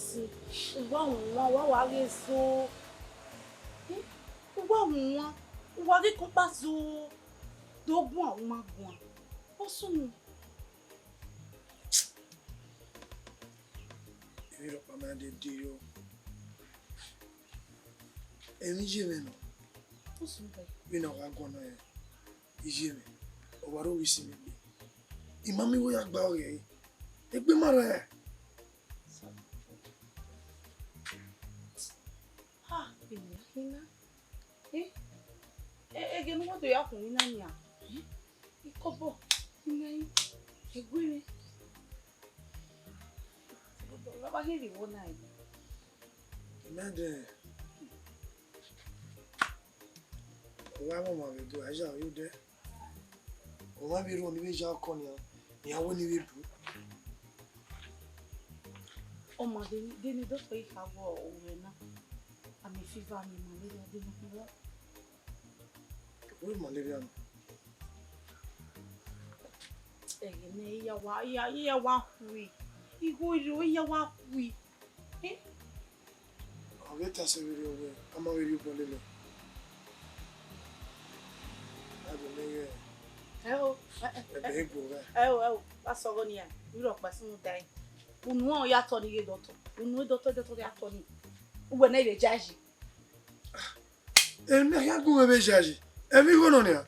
si wa wa re so wa re kon pa zo dogun àwọn magun ó sunu èmi lọ pa máa de yo èmi je me no ó sunu be mi no wa gona e ije me o wa ro wi si mi imami wo ya gba ore e gbe mara e hina ege no do ya kun hina ni a ikobo hina yi egwere baba hiri wo na yi imade wa mama be do aja o de o ma bi ro ni be ja ko ni ìyàwó ni we bu o ma de ni do fe ìfàwọ òwe na àmì fever ni malaria de ni wo o malaria no ege ne ya wa hui igo iro ya wa hui o ge ta se we o ama we ri bolele ado ne ye asọ̀rọ̀ ni à irọ́ pa sínú dai unu o yàtọ̀ ni ye doctor unu doctor yàtọ̀ ni ugbe na ile jaji emi ya gun be jaji emi go no ni a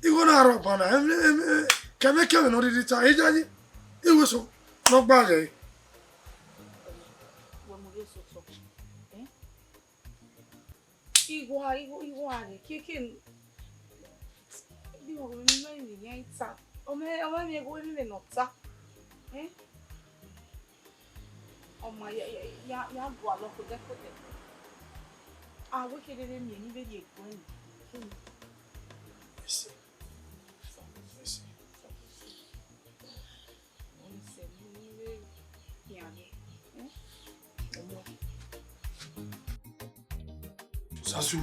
igo na ro pa na emi keme no di ta e jaji iwo so no gba re wo mo le so igwa are keke bí mo mi mẹ́rin yẹn ta ọmọ mi ego mi no ta ọmọ ya go alo ko de we kedere mi ni be di eko ni esi on se ni be ya ni sasu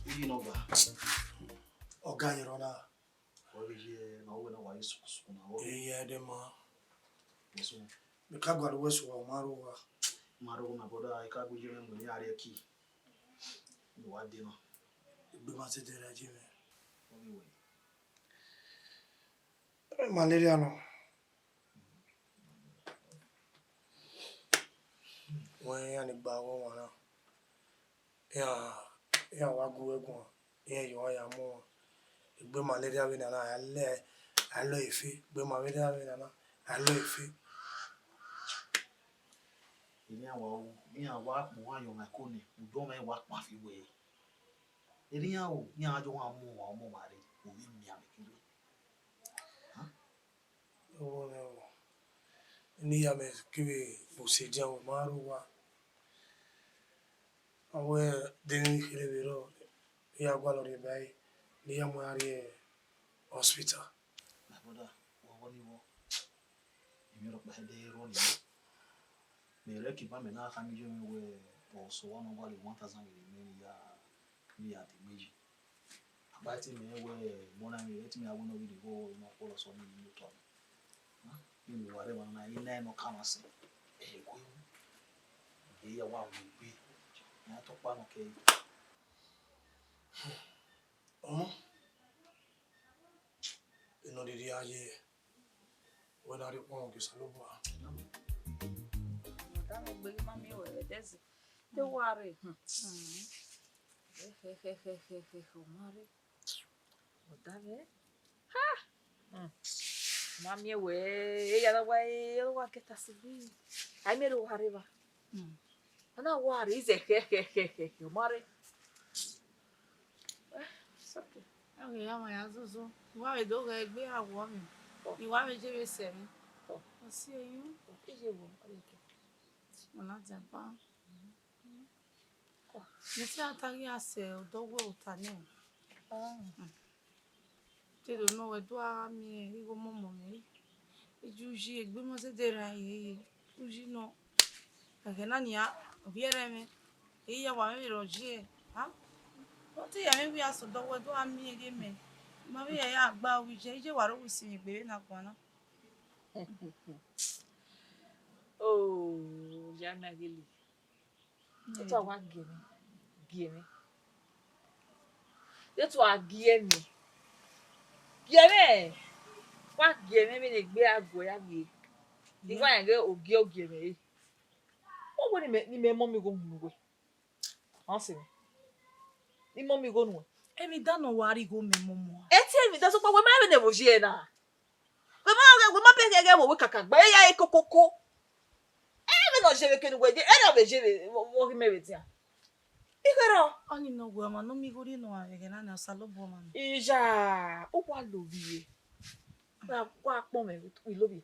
yi no ba ọ̀gá yẹn rọra na owe na wa isu na o ye de ma so me ka gwa we so wa maro na boda ai ka guje me ni are ki ni wa de no gbe ma se de raji me o mi malaria no wọ́n ya ni gba wo wọn na ya wa gu egun yo ya mo gbe malaria we na alo efe gbe malaria we na alo efe ni awa mo ayo na ko ni udo me wa pa fi we eri awo ni ajo wa mo mare o mi ame kire o ni ya me kiwe bo se dia o maru wa awe deni hire biro ya gwa lo re bai ni ya mo ari hospital na boda wo ni wo mi ro pa de ro ni me re ki ba me na ka mi jo mi we o so wa no wale 1000 mi ya de meji ba ti me we mo na mi ti mi awo no bi de go no ko lo so ni to mi wa re ma na ina no ka ma se ko ya wa mi bi na to pa no ke ino di aye wona ri pon ke salobo ta no gbe mami o desi te ware mare o dave mami we ella wa que tá subindo ai me ro arriba ana ware ize mare sabe eu ia amanhã zuzu wa me do gbe awo mi iwa me je be se mi o si eyun ije wo ona japa ni ti atari ase odowo utane te do no we do ara mi igo momo mi ejuji egbe mo se de ra ye uji no age na ni a obiere mi iya wa mi roji o ti ya mi wi aso dowo do ami ege me ma bi ya agba wi je ije wa ro wi si mi gbe na kwa na já me aquele. Eu tô agora guieme. Eu tô a guieme. Guieme. Qua guieme me de gbe agbo ya gbe. Di kwa yenge o guieme. O go ni me mommy go nu we. Anse. Ni mommy go nu. Emi dano wari go me momo. Eti mi da so pa we ma be ne bo je na. We ma pe gege wo we kaka gba ya e kokoko. Me no je ke nu we je. E na be je wo ki me be ti. Ikero. Ani no go ma no mi go ri no ave na na salo bo man. Ija, o wa lo bi. Wa pon me we lo bi.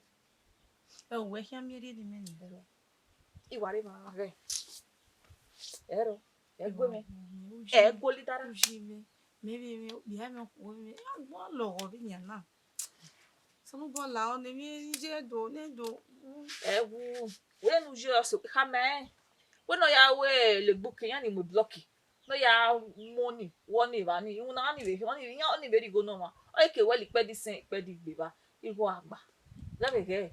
E o we hia mi ri di me ni belo. Iwa re ma re. Ero. E gbe me. E go li dara. Uji me. Maybe me bi ha me ko me. Agbo lo go bi nya na. Sanu bo la o ne mi je do ne do. E wu. We nu je so ka me. We no ya we le gbo kan ni mo block. No ya money, one ba ni. Iwu na ni be, oni be ri go no ma. O ke we li pe di sen, pe di gbe ba. Iwo agba. La be ke.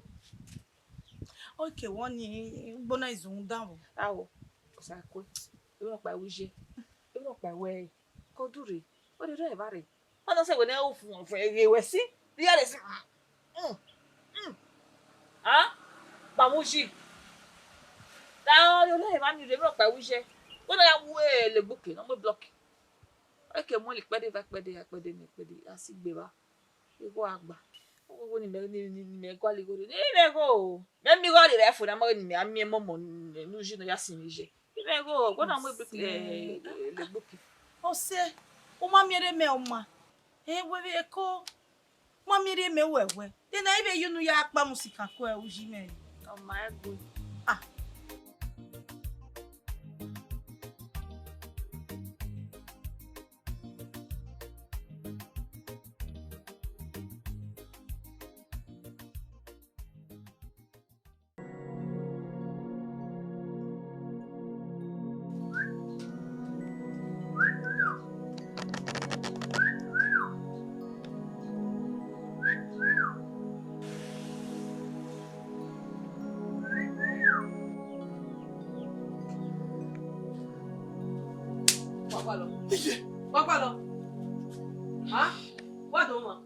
Okay, won ni gbona izun dawo. Awo. O sa ko. E no pa wuje. E no pa we. Ko dure. O de re ba re. Ona se we na o fun we si. Ri ya le si. Ah? Ba mo ji. Da o le ba ni re no pa wuje. When I wear le bouquet, non me bloque. Ok, moi le pede va pede asi beba. E go agba. O ni me go le go. Ni me go. Me mi go le re fu na mo ni me ami momo nu ji no ya sinije. Ni me go na mo le bouquet. O se, o ma mi re me o ma. E we ko. Ma mi re me wewe. De na ibe yunu ya akpa musika ko e uji me. O ma e go. Ah. Wagalo. Ha? Wa do mo.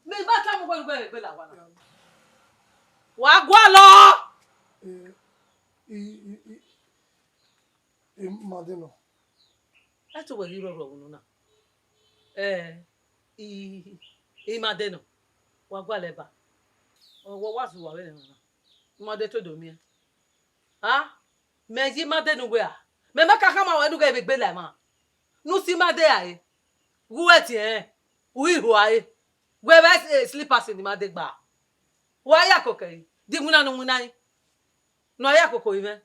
Me ba ta mo gbe la wa na. Wagalo. Madeno. Eto we hiro ro nu na. Madeno. Wagwale ba. Wo wa su wa we na. Mo de to do mi. Ha? Me ji madeno we a. Me maka kama wa nuga ibegbe la ma. Nu si ma de aye. Guweti Ui ho aye. We be slippers ni ma de gba. Wa ya koke. Di muna no muna yi. No ya koko ive.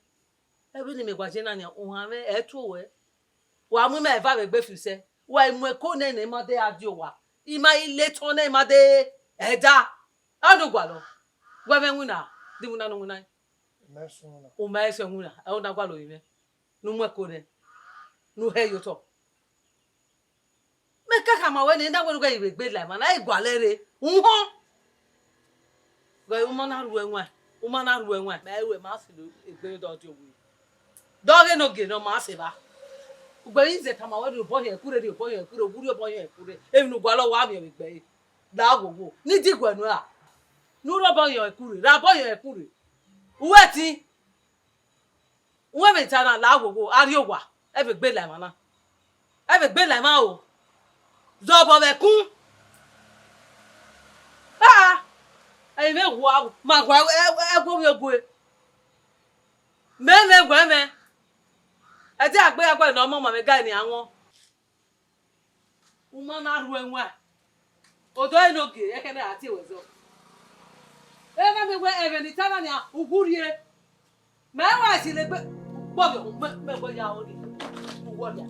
E bi ni me gwaje na ni o ha me e to we. Wa mu me va begbe fuse. Wa mu e ko ne ne ma de adio wa. I ma ile to ne ma de eda. Anu gwa lo. We be muna. Di muna no muna yi. O ma eso muna. E o na gwa lo ive. Nu mwekone nu he yoto me kaka ma we ni nda we nuga ibegbe la ma na igwalere nho we uma na ru enwa ma ewe ma si lo egbe do di owu do ge no ge no ma se ba ugbe ize ta ma we ru bo ye kure oguri bo ye kure e nu gwa lo wa mi egbe da gogo ni digwe nu a nu ro bo ye kure ra bo ye kure uwe ti Uwe betana la gogo ari owa e be gbe la mana e be gbe la ma o zo bo be kun e me wa ma gwa e go we go me gwa me e ti agbe na omo me ga ni awon uma na ru enwa odo enoge e kene ati wezo e ga me we e be ni tana ni ugurie me wa si le gbe Bobo, me go ya ori. Wodia.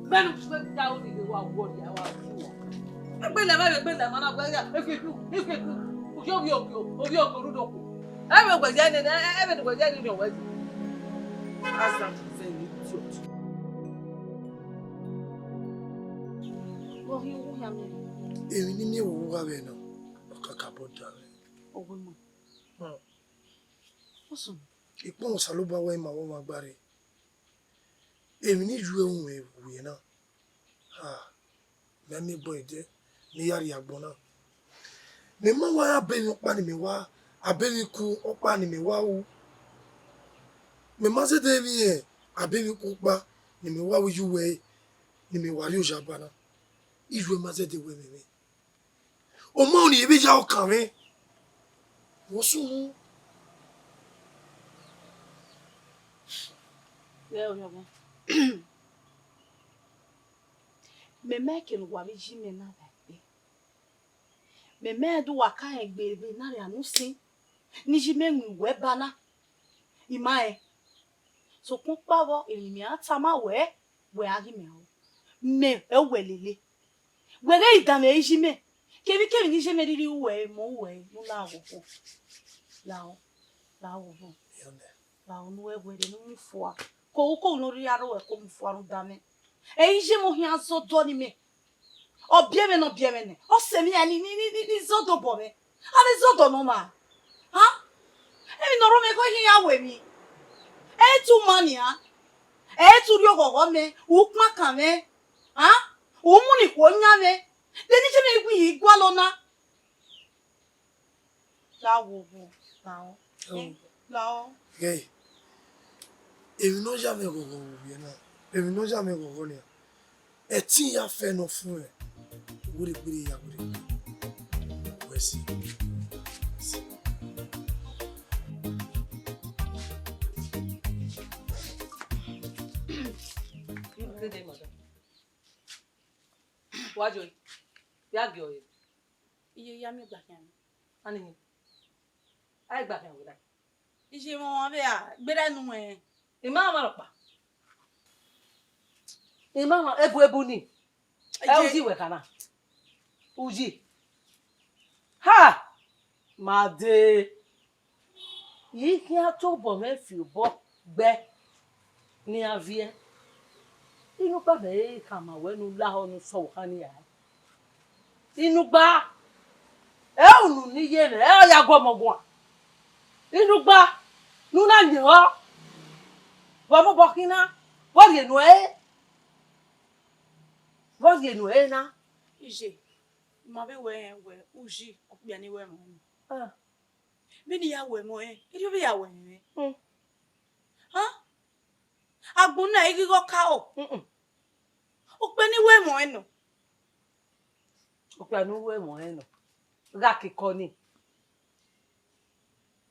Menu me ya ori le wa wodia wa fuwo. Egbe le ma na gba ya. Ifeku. Obi rudo ku. E me gba ya ni e me gba ya ni o wazi. Asa say idiot. Wo hi wo ya me. Èmi ni wo wa be no. Okaka boda. Ogun mo. Awesome. Ipon saluba wa ma wo magbare. Èmi ni ju ehun ewu na. Me mi boy de ni yari agbon na. Me ma wa abeni pa ni mi wa, abeni ku opa ni mi wa o. Me ma se de mi e, abeni ku pa ni mi wa wi juwe ni mi wa yo jabana. Ijo ma se de we mi. O mo ni ebi ja okan mi. Wo sun. Yeah, yeah. Me make no wa ji me na ba pe. Me do wa kan egbe be na ya no sin. Ni ji me nwi we bana. Imae. So kun pa wo elimi ata ma we agi me o. Me e welele. We ga idame ji me. Kebi ni je me riri we mo we no la wo ko. La wo wo. La wo no we de no mu fo. Ko no ri aro we ko mu fo aro dame. E je mo hi aso do ni me. O bie me no bie me ne. O se mi ani ni zodo bo me. Ani zodo no ma. Ha? E mi no ro me ko hi ya we mi. E tu money ha. E tu ri ogogo me, u pa kan me. Ha? U mu ni ko nya me. De ni je me gwi igwa lo na. La wo wo. La o. Hey. Èmi no jamais gogo bien na. Èmi no jamais gogo ni. E tin ya fe no fun e. Wuri gbiri ya wuri. Wesi. Good day, mother. Wajo. Ya gyo ye. Iye ya mi gba kan. Ani ni. Ai gba kan wala. Ije mo wa be a gbere nu e. Ima ma pa. Ima ma ebu ni. E uji we kana. Uji. Ha! Made. Yi ki a to bo me fi bo gbe ni avie. Inu gba be kama we nu la ho nu so kan ya. Inu gba e unu ni ye ne e ya gbo mo gwa. Inu gba nu na nyi ho. Bo mo bokina. Bo ye nu e. Bo ye nu e na. Ije. Ma be we uji opia ni we mo. Ah. Me ni ya we mo e. Iri be ya we mi. Ha? Agbon na igi go ka o. O pe ni we mo eno. O pe anu we mo eno. Ga kiko ni.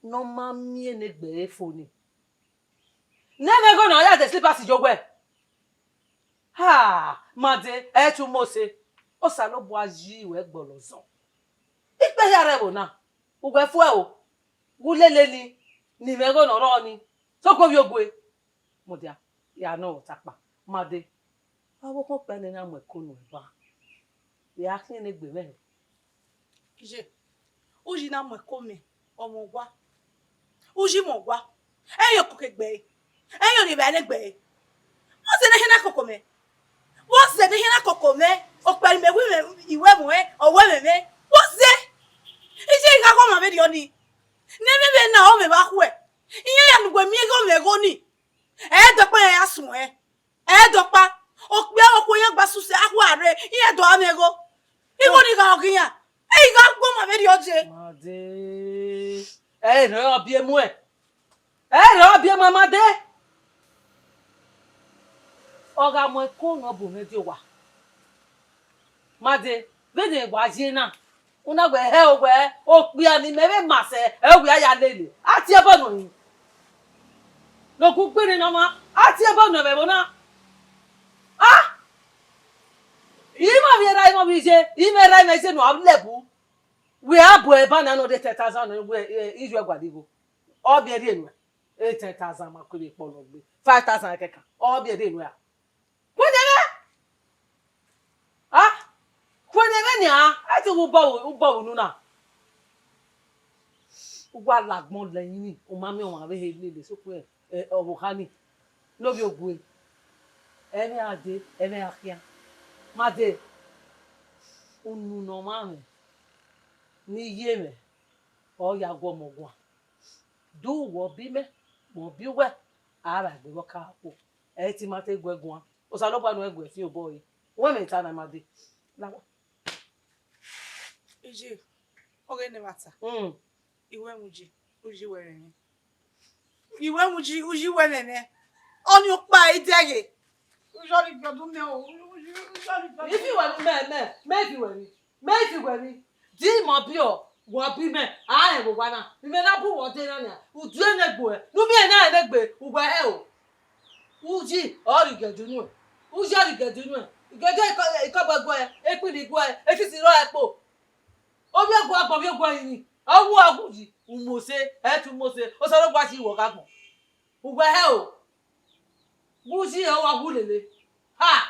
No ma mi ene gbe foni. Nene go na ya de slippers jogwe. Ha, made e tu mo se. O sa lo bo aji we gbolozo. Ipe ya re bo na. Ugwe fu e o. Gulele ni me go na ro ni. So ko bi ogwe. Mo dia. Ya no tapa. Made. Awo ko pe ni na mo ekonu e ba. Ya kin ne gbe me. Ije. Uji na mo ko me. Omo gwa. Uji mo gwa. Eyo ko kegbe. Eyo ri ba ne gbe. Wọ́n ṣe ní hina koko me. Wọ́n ṣe ní hina koko me. O pe me wi me iwe mo e, owe me me. Wọ́n ṣe. Ije ga ko ma be di oni. Ne me be na o me ba ku e. Iye ya nugbe mi go me go ni. E do pa ya sun e. E do pa. O pe o ko yan gba suse akwa are. Iye do amego. Ibo ni ga ogiyan. E ga gbo ma be di oje. Made. Eh, no bi emu e. Eh, no bi emu made. Oga mo ko no bu me di wa. Made, be de gba je na. Una gbe he o gbe o pe ani me be ma se e wi aya lele. Ati e bonu yin. Lo ku gbe ni na ma. Ati e bonu be bona. Ah! Ima bi je, ime ra me se no ablebu. We abo e ba na no de 10,000 we ijo egwadigo. Obi e de enu. 10,000 ma ko le polo gbe. 5,000 keka. Obi e de enu ya. Kwenere? Ah? Kwenere ni a? Ati ubo nu na. Ugwa lagbon leyin ni. O ma mi o ma be lele so pe obo kani. Lo bi ogwe. Emi ade, emi akia. Made. Unu no ma me. Ni ye me. O ya gwo mo gwa. do wo bi me mo bi we ara gbe wo ka po e ti ma te gwegun o sa lo pa nu egwe fi o boy we me ta na ma de lawa Ije oge ne mata iwe muji uji were mi iwe muji uji were me oni pa ideye ujori gbodun me o ujori gbodun if you want me if you want di mo bi o wo bi me a e wo wa na mi me na bu wo de na na udu enegbo e nu mi e na enegbe ugba e o uji ori gedunu e uji ori gedunu e gege ikogbogbo e epinigo e efisi ro epo obi ogbo agbo bi ogbo yin owu aguji umose e tu mose o so lo gba ti wo ka gbon ugba e o buji o wa gulele ha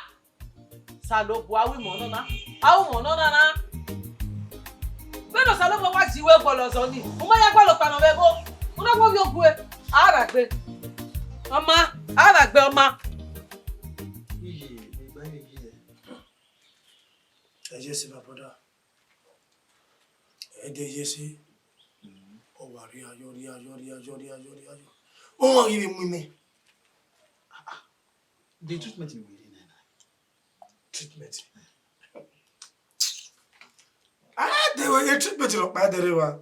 salobu awi mo na awu mo na beno salobu wa ji we gbo lo so ni o ma ya gbo lo pano be bo o na wo bi ogbo e ara gbe ọma Iye, me gba ye. Yes, my brother. Yes, oh, worry, yo. Oh, give him me. The treatment you will in. Treatment. They were a treatment of by the river.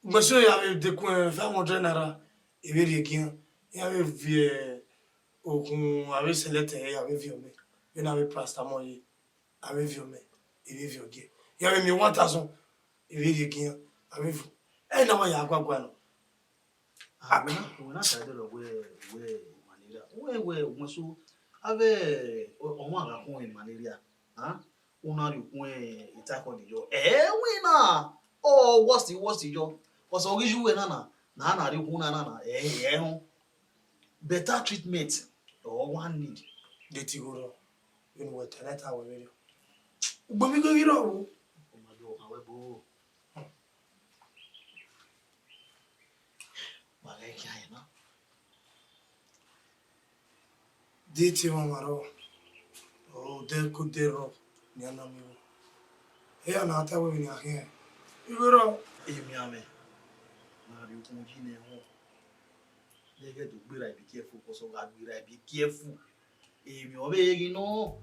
Monsieur, you have the coin, 500 naira. If you again, you have a view. Okun avec ces lettres avec vieux mais il n'avait pas ça moi avec vieux mais il vit vieux gay il y avait mis 1000 il vit gay avec vous et non ya quoi non We na try the we malaria. We so ave o wa ga kun malaria. Una ri kun itako di yo. We na. Oh, what's the yo? Cause origi we na ri kun na ho. Better treatment or one need. de tigoro you know what let our video ugbomi go hiro o Ma do kan we bo. Ma le ki aye na. de ti maro o de ko de ro ni ana mi e ana ta we ni ahe igoro Emi ame. Na ri kun ji ne ho. They get to be right, be careful, because of God, be right, be careful. If you're begging, no.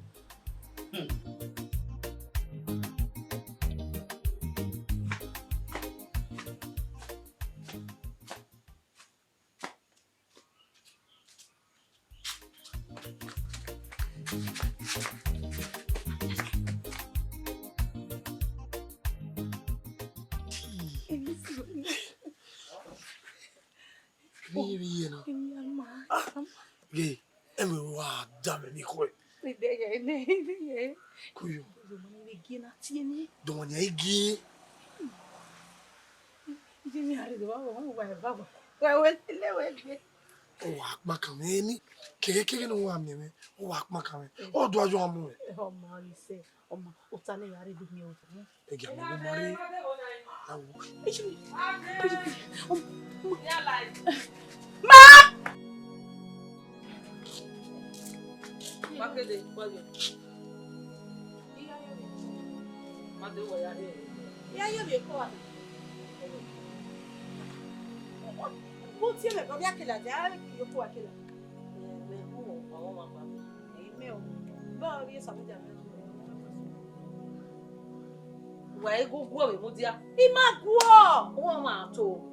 you know gay emi wa dame mi ko kuyo do nya igi o wa pa kan ni keke no wa mi o wa pa kan o do ajo amu e ga mo mari awu makede boyo made wo ya ya be ko wa mo ti le ko bi akela ja yo ko akela me mo awon ma pa me o ba ri sa mo ja me wa ego gwo we mo dia I ma guo wo ma to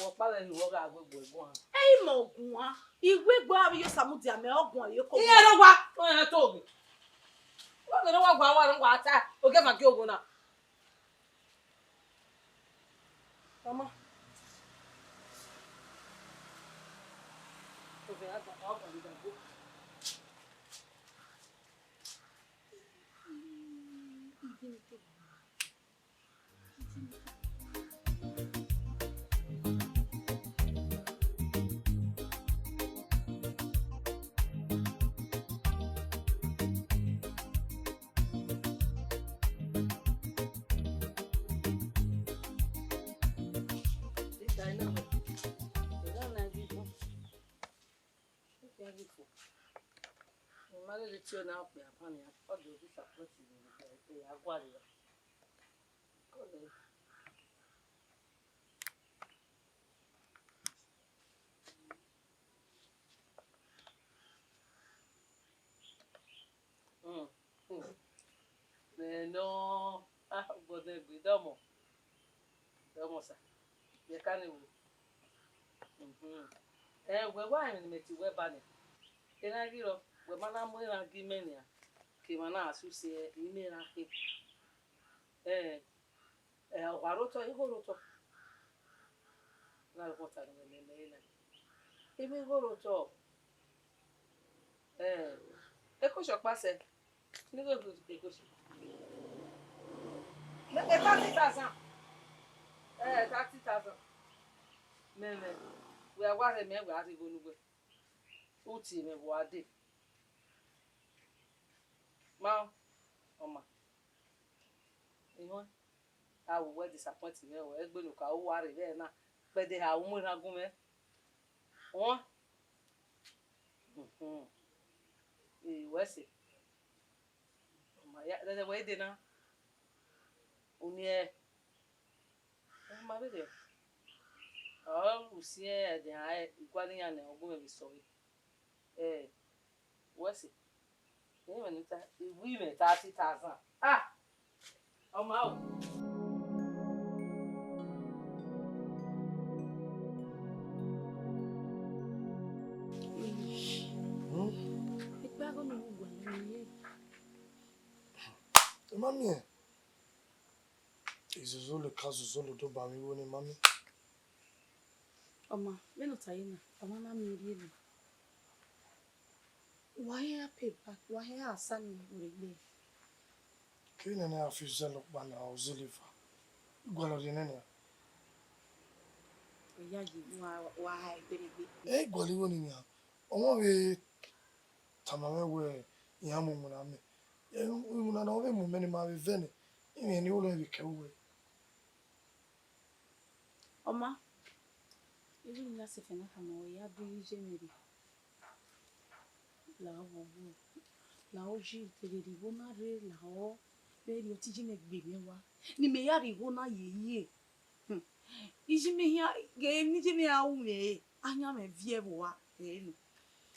wo pa le wo ga gbogbo egbon e mo ogun wa igwe gbo abi yo samu dia me ogun ayo ko iye ro wa o yan to ogun wo ke no wa gba wa ro wa ta o ke ma ki ogun na mama o ve ata o ba ni da go le tio na pe apani o do disappoint ni e agware ya ko le no bode gbe domo sa ye kan wo we wa ni meti we ba ni ina giro we mana mo ina gi menia ke mana asuse ime na ke waroto ihoroto na rota ni me ime ihoroto eko shopase ni go do eko shi me 30,000 30,000 me we are me we are go nugbe uti me bo ade ma oma I will disappoint me o egbe nu ka o wa re be na pe de ha o mo na gun me won we se oma ya de we de na oni ma be de usi de ha ikwani ya na ogun me bi so we se ni me nita we me 30,000 oma o Mami izuzulu kazuzulu do ba mi wo ni mami Oma, meno tayina, oma na mirieli. Why paper? Why asani urigbe? kina na afizelo bana ozilifa gwalo dinene Oyaji wa egberigbe. gwali wo ni ya omo we tamawe we yamu muname muna na we mumeni ma we vene imi ni ulo bi kewe Oma, ibi ni lase fena kama ya bi jemiri. La wowo. La oji tegedi bona re la o beri otiji me gbe mi wa. Ni me ya ri bona yeye. Iji me ya ge ni je me awu me anya me vie wa elu.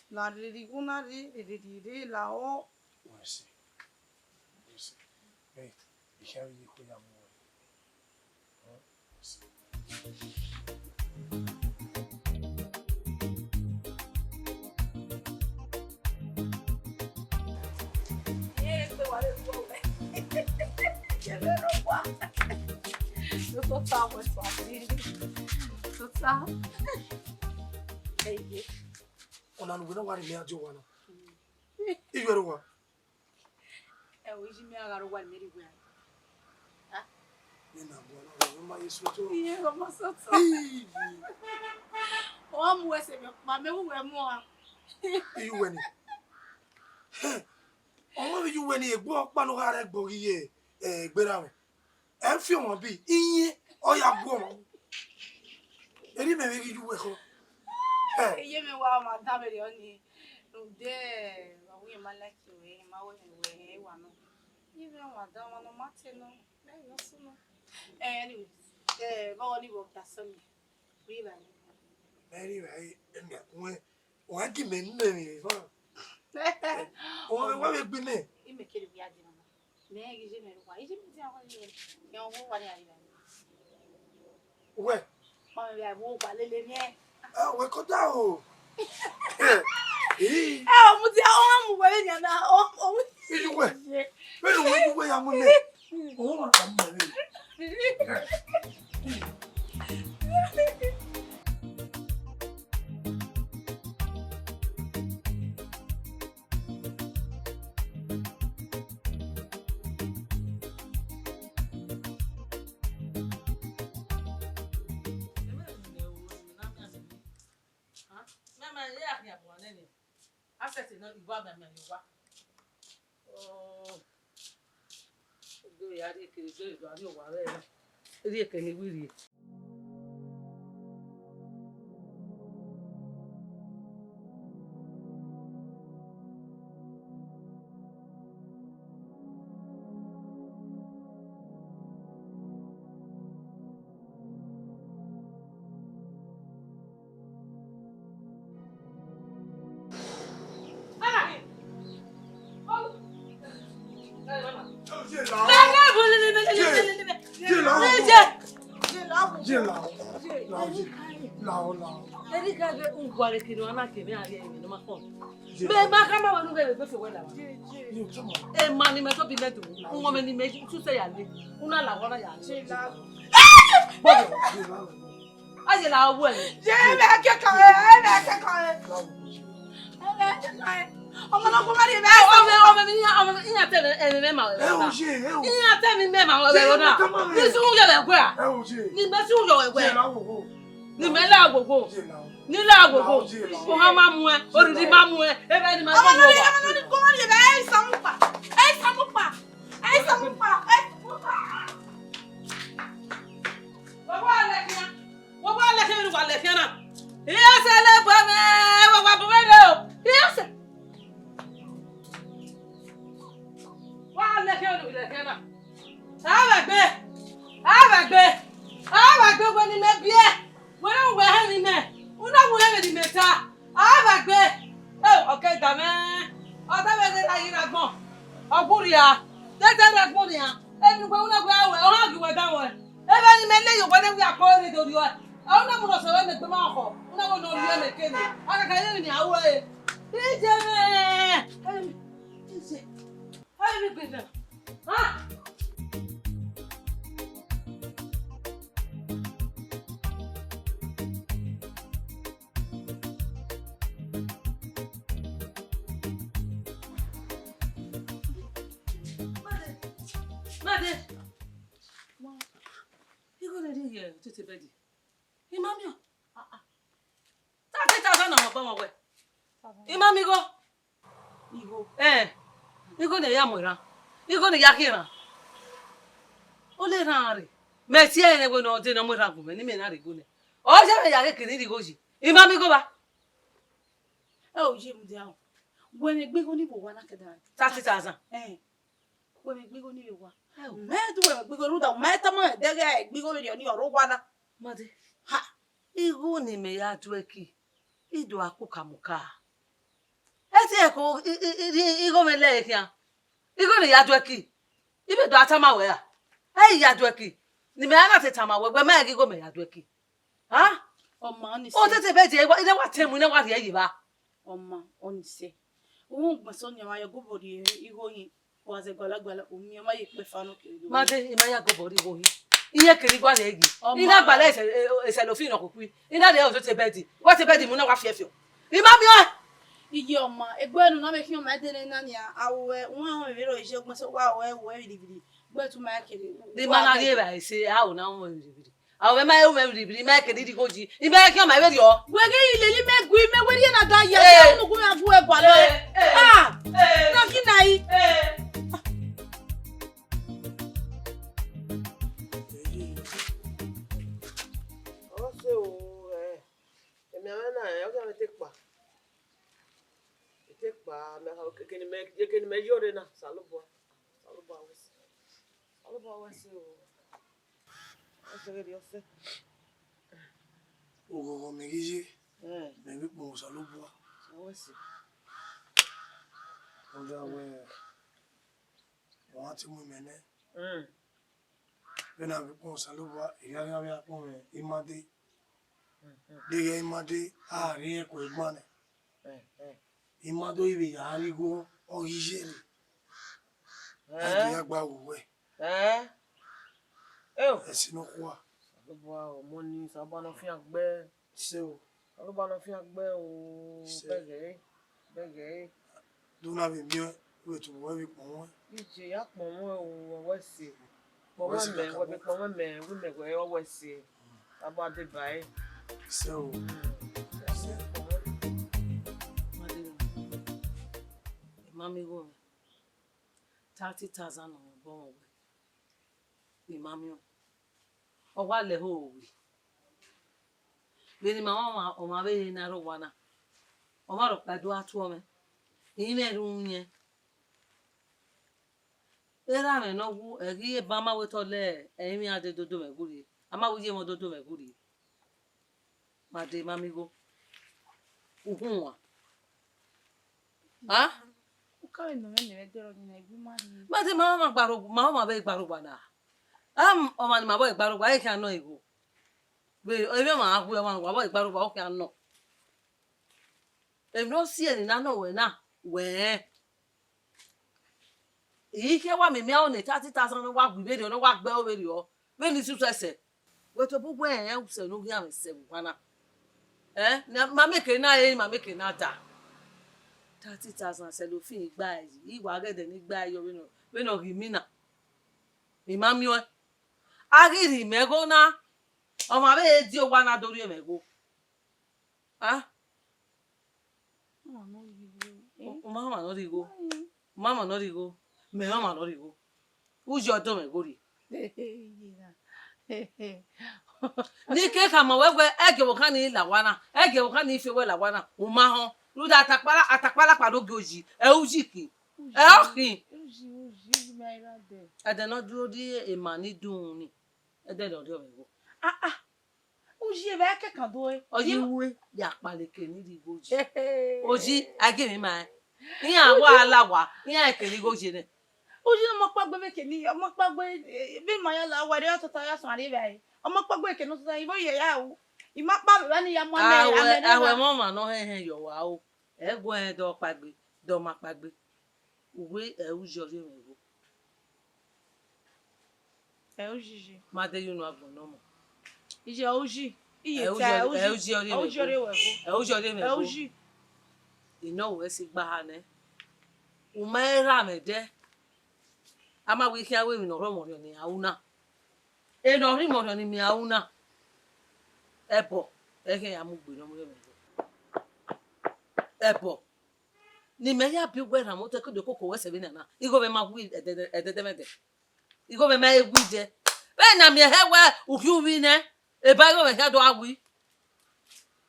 La ri bona re la o wesi hey ihari ni ko ya mu ona no gona wari me ajo wana igwero wa oji me agaro wa meri gwa. ni na bona ma yesu to Iye go masoto. O mu wese me pa me wu e mu a. you weni omo bi you weni egbo pa no hare gbori ye gbera we e fi won bi iye o ya gbo mo eri me bi you we ko Iye me wa ma ta be oni. Ude wa wi ma like we ma we wa no. Iye me wa da wa no mate no. Me yo so no. Anyway, ba oni bo ta so mi. Wi ba ni. very very nda we wa gi me nne ni fa o we wa be gbe ne Ime kere bi adi mama. Me gi je me wa. Ije mi ti awon ni. Ye o wo wa ni ari ba. we Ma me bi wo gba lele ni e. we ko da o Mo ti awon mu we ni na o. you we me no we you we ya mu ne o ma ta mu ne Access no igwa me wa do ya ri kiri do ari o wa re ri e ke ni wiri Lao. Erika ge ungwale kino anake me ari emi no makon. Me makama wanu ge be fe wela. You come on. E mani me to bi medu. Unwo me ni meji tu se ya le. Una la wona ya. Aje la wo e. Je me ke kan e. Ọmọ náà kó má rí ẹ bẹ́ẹ̀ sọ. Ọmọ mi ìyá tẹ ẹ me ma. Ìyá tẹ mi me ma we na. Ni sun yo we gwa. Ni me sun yo we gwa. Ni me la gogo. Ni la gogo. Ko ha ma mu e, oriri ma mu e. E be ni ma Ọmọ náà ni kó má rí ẹ bẹ́ẹ̀ sọ mu pa. Ẹ sọ mu pa. Baba ale kinu wa le kina. Iya se le bo me, wa bo me le o. Iya se. Wa le kina. Aba gbe bo ni me bie. Wo na we ha ni me. Una wo he ni me ta. Aba gbe. Okay da me. O ta be de la ira gbon. Ogburi ya. Tete ra gbon ya. Eni gbe una gbe awe, o ha gi we da we. Ebe ni me le yo gbe we akore do ri o. Una mo so we me gbe ma ko. Una wo no ri me keni. Aka ka ye ni awe. Ije me. Ije. Hai mi gbe na. Ha? Made. Mom. You go to here to the bed. Imamio. 30,000 na mo ba mo we. Imami go. Igo. Igo ne ya moira. Igo ne ya kira. Ole rare. Me ti ene go no de no mo ra go me ni me na re go ne. O je me ya ke kini ri go ji. Imami go ba. O je mu dia o. Gwe me gbe go ni bo wa na ke da. 30,000. Gwe me gbe go ni bo wa. Me tu we me gbe go ruda, me ta mo de ge gbe go ni oru wa na. Made. Ha. Igo ni me ya tueki. Ido akuka muka. Eti eko igo me le kia. Igo ni ya tueki. Ibe do atama we ya. Ya tueki. Ni me ana tetama we gbe me igo me ya tueki. Ha? Ọmọ ni se. O tete be je ine wa temu ine wa ri yi ba. Ọmọ oni se. O gbe so ni wa yo go bori igo yin. O ze gbalagbala o mi ma ye pe fanu kiri. Made ima ya go bori go yin. Iye kiri gwa le gi. Ina gbala ese lo fi no kuku. Ina de o tete be di. Wa te be di mu na wa fiefio. Imami o. Iye ọmọ egbe nu na me ki o ma de na ni awe won awon mi ro ise gbon so wa we bidi gbe tu ma kiri. Di mana ri ba ise a o na won bidi. Awe ma e me bidi ma kiri di goji. Ibe ki o ma we ri o. Wege ile li me gui me we ri na da ya nu ku me afu e gba lo. Na ki na yi. Kini me yore na salobo awesi o asere di ose Ogo me gije. Me bi po salobo awesi Oga we. Wa ti mu me ne. Bena bi po salobo iya ya po me imade. Dege imade a ri e ko egbon ne. Imado ibe ya ri go origine. Ya gba wo we. Esinu kwa. salobo o mo ni sabana fi agbe Se o. salobo fi agbe o bege Dona be mi we tu wo bi pon won. ije ya pon mo o awesi pon mo me wo bi pon mo me wi me we awesi aba de bai Se o. Mami go 30,000 on bon we. Ni mami o wa le ho wi. Be ni mama o ma be na ro wa na. O ma ro pa do atu o me. Ni me ru yen. Era me no wu eri e ba ma we to le e mi ade dodo me guri. Ama wu je mo dodo me guri. Ma de mami go. Uhun wa. Ha? Ka no me ne de ro ni na igbi ma ri. Ma de mama be gbarugba na. O ma ni ma bo gbarugba e kan no igo. be ebe ma agu ma wa ba igbaru ba o kan no e no si eni na no we na we ike wa me mi o ne 30,000 wa gbe be no wa gbe o be ri o be ni su ese we to bugu e se no gi am se bu na na ma make na e ma make na da 30,000 se lo fin igba yi wa gede ni gba yo we no ri mi na mi ma mi o agiri mego na o ma be di o wa na dori mego mama no digo me mama no digo who's your dome gori ni ke ka mo we ege wo kan ni la wana ege wo kan ni fe we la wana o ma ho lu da atakpala pa do goji e uji ki e o ki ade no duro di e ma ni dun ni ede lo do mego uji e ba ke kan do e oji we ya paleke ni di goji oji age mi ma ni awa alawa ni ekele goji ne uji no mo pagbe be ke ni mo pagbe be ma ya la wa re to ta ya so ari ba e omo pagbe ke no to ta ibo ye ya o ima pa be ni ya mo ne awe mo ma no he yo wa o ego e do pagbe do ma pagbe uwe e uji ori mego e uji ma de you no agbo no mo ije uji iye ta uji uji ori mego uji ori mego uji ino we si gba ha ne o me ra me de ama we kia we no ro mo ni auna e no ri mo ni mi auna ebo e ke ya mu gbe no mo le ebo ni me ya bi gwe na mo te ko de koko we se bi na igo be ma gu edede mede igo be ma egwu je be na mi he we uki ubi ne e ba igo be ka do agwi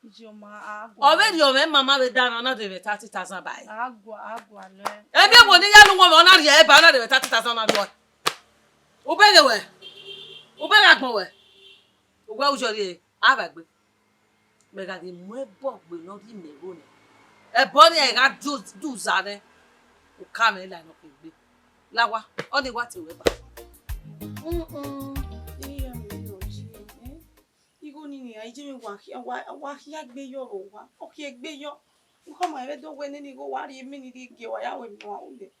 ije ma agwa o be ri o me mama be dana na de 30,000 bai agwa le e bi mo ni ya nu wo na ri e ba na de 30,000 na do o be le we o be la gbon we o gwa ujo ri abagbe me ga di mo e bo gbe no ri me ro ni e bo ni e ga du za ne o ka me la no pe gbe lawa o ni wa ti we ba iya mi oji igo ni ni aije mi wa ki agbe yo ro wa o ki egbe yo nko mo e do we ni go wa ri mi ni di ge wa ya we mi wa unde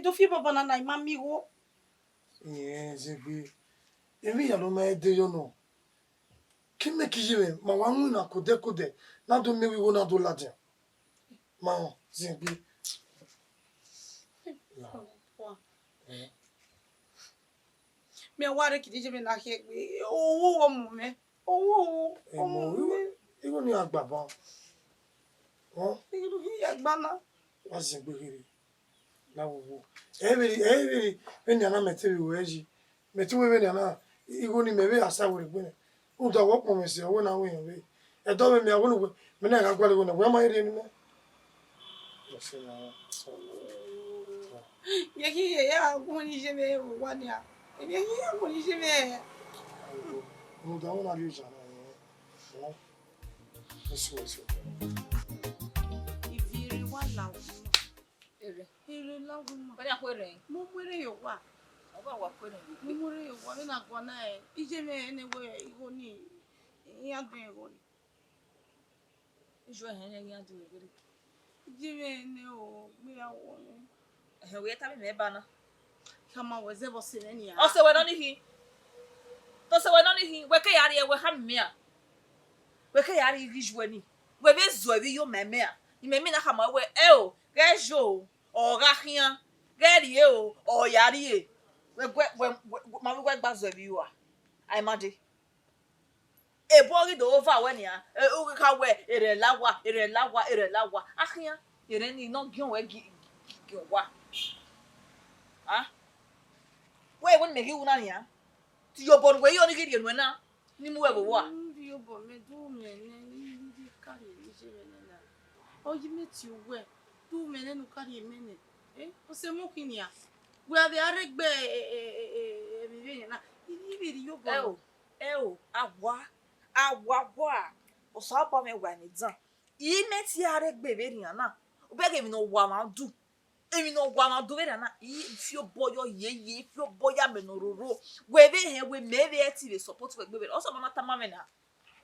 do fi baba na ima mi wo Zegbe emi ya no ma de yo no kime kijime ma wa nwu na kode na do mewi wo na do lade ma Zegbe mi wa re kidi je mi na ki egbe owo wo mu me owo o mu me igo ni agbaba iru hi agba na wa Zegbe kiri lawo every eni ana meteri weji meti we eni ana igo ni mebe asa we gbe o do wo pon me se owo na we yan we e do me awonu we me na ga gwale go na we ma ire ni me ye ki ye ya ko ni je me wa ni a ye ki ya ko ni je me no da wona ri ja na eso iviri wa la ere la wo mo ko ni akwere mo mwere yo wa o ba wa kwere mo mwere yo wa na gwa na e ije me ene we igo ni ya dun ego ni ijo he ni ya du ere ije me ene o gbe ya wo ni he we ta me ba na kama weze bo se ni ya o se we no ni hi to se we no ni hi we ke yari e we ha me a we ke yari rijwe ni we be zo bi yo meme a ni meme na kama we e o ge jo o ga hian ge ri e o yari e we ma we gba zo bi yo a ai ma de e bo ri do over we ni a o ka we ere lawa ahian ere ni no gion we gi wa we won me gi una ni a ti yo bon we yo ni gi enu na ni mu we bo wa ndi yo bo me du me ne ndi kari ije me na o yi me ti we du me ne nu kari me ne o se mo kini a we ave aregbe mi be na ni be ri yo bo awa o so ba me wa ni dan yi me ti aregbe be ri na o be ge mi no wa ma du emi no wa ma do be na yi fi o boyo ye fi o boya me no roro we be he we me be ti be support we gbe be o so mama ta mama na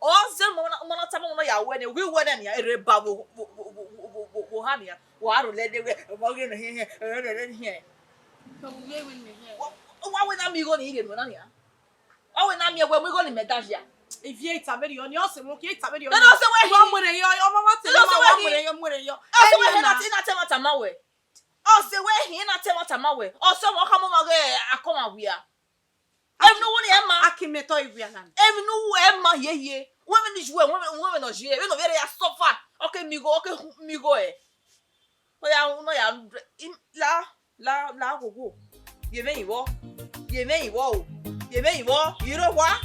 Oze mana tama no ya we ne we we na ya ereba wo ha ne wo aro le de we wo ge ne he wa we na mi go ni ge no na ya wa we na mi we go ni medajia Evie itaberi oni ose mo ki itaberi oni. no no se we Wa mwere yo o mama te ma wa mwere yo. o se we he na tema tama we o se we he na tema tama we o so mo ka mo ma ge akoma wi a em no woni emma Akimeto ivia nan. em no emma ye women is we women no je we no very ya suffer okay mi go o ya no ya la gogo ye me iwo o ye me iwo iro wa